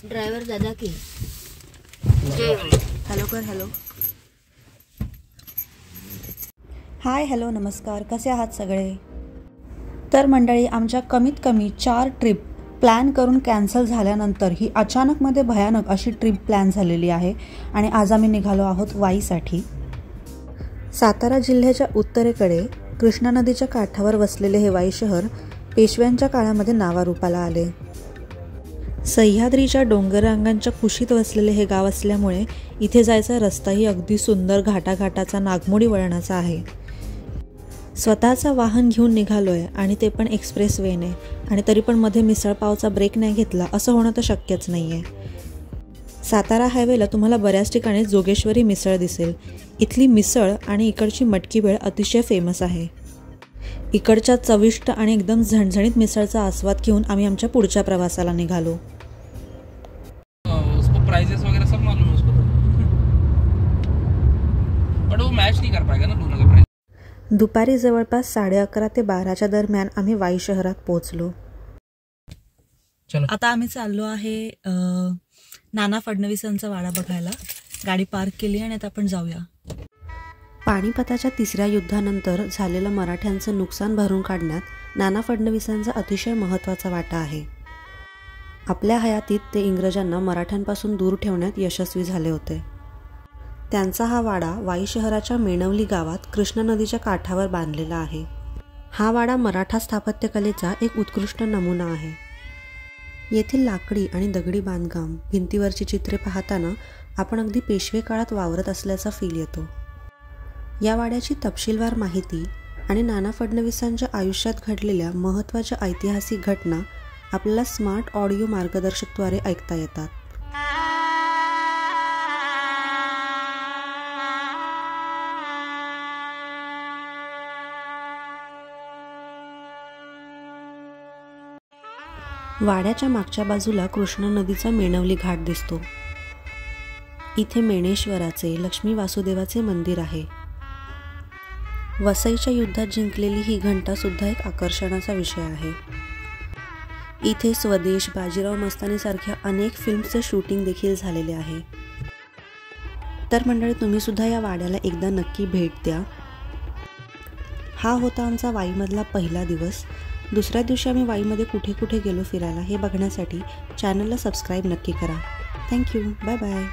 Driver दादा की hello कर हॅलो. हाय हॅलो नमस्कार, कसे आहात सगळे. तर मंडळी, आमच्या कमीत कमी 4 ट्रिप प्लॅन करून कॅन्सल झाल्यानंतर ही अचानकमध्ये भयानक अशी ट्रिप प्लॅन झालेली आहे आणि आज आम्ही निघालो आहोत वाईसाठी. सातारा जिल्ह्याच्या उत्तरेकडे कृष्णा नदीच्या काठावर वसलेले हे वाई शहर पेशव्यांच्या काळामध्ये नावारूपाला आले. सह्याद्रीच्या डोंगररांगांच्या कुशीत वसलेले हे गाव असल्यामुळे इथे जायचा रस्ताही अगदी सुंदर घाटाघाटाचा नागमोडी वळणाचा आहे. स्वतःचं वाहन घेऊन निघालोय आणि ते पण एक्सप्रेस वेने, आणि तरी पण मध्ये मिसळपावचा ब्रेक नाही घेतला असं होणं तर शक्यच नाही आहे. सातारा हायवेला तुम्हाला बऱ्याच ठिकाणी जोगेश्वरी मिसळ दिसेल. इथली मिसळ आणि इकडची मटकी भेळ अतिशय फेमस आहे. इकडच्या चविष्ट आणि एकदम झणझणीत मिसळचा आस्वाद घेऊन आम्ही आमच्या पुढच्या प्रवासाला निघालो. प्राइसेस वगैरह सब मालूम है उसको, बट वो मैच नहीं कर पाएगा ना दोनों का प्राइस. दुपारी जवळपास 11:30 ते 12च्या दरम्यान आम्ही वाई शहरात पोहोचलो. आता आम्ही चाललो आहे नाना फडणवीसांचा वाडा बघायला. गाडी पार्क केली आणि आता आपण जाऊया. पानिपताच्या 3ऱ्या युद्धानंतर झालेलं मराठ्यांचं नुकसान भरून काढण्यात नाना फडणवीसांचा अतिशय महत्त्वाचा वाटा आहे. आपल्या हयातीत ते इंग्रजांना मराठ्यांपासून दूर ठेवण्यात यशस्वी झाले होते. त्यांचा हा वाडा वाई शहराच्या मेणवली गावात कृष्णा नदीच्या काठावर बांधलेला आहे. हा वाडा मराठा स्थापत्यकलेचा एक उत्कृष्ट नमुना आहे. येथील लाकडी आणि दगडी बांधकाम, भिंतीवरची चित्रे पाहताना आपण अगदी पेशवे काळात वावरत असल्याचा फील येतो. या वाड्याची तपशीलवार माहिती आणि नाना फडणवीसांच्या आयुष्यात घडलेल्या महत्त्वाच्या ऐतिहासिक घटना आपल्याला स्मार्ट ऑडिओ मार्गदर्शकद्वारे ऐकता येतात. वाड्याच्या मागच्या बाजूला कृष्णा नदीचा मेणवली घाट दिसतो. इथे मेणेश्वराचे, लक्ष्मी वासुदेवाचे मंदिर आहे. वसईच्या युद्धात जिंकलेली ही घंटा सुद्धा एक आकर्षणाचा विषय आहे. इथे स्वदेश, बाजीराव मस्तानी सारख्या अनेक फिल्म्सचे शूटिंग देखील झालेले आहे. तर मंडळी, तुम्ही सुद्धा या वाड्याला एकदा नक्की भेट द्या. हा होता आमचा वाईमधला पहिला दिवस. दुसऱ्या दिवशी आम्ही वाईमध्ये कुठे कुठे गेलो फिरायला हे बघण्यासाठी चॅनलला सबस्क्राईब नक्की करा. थँक्यू. Bye bye.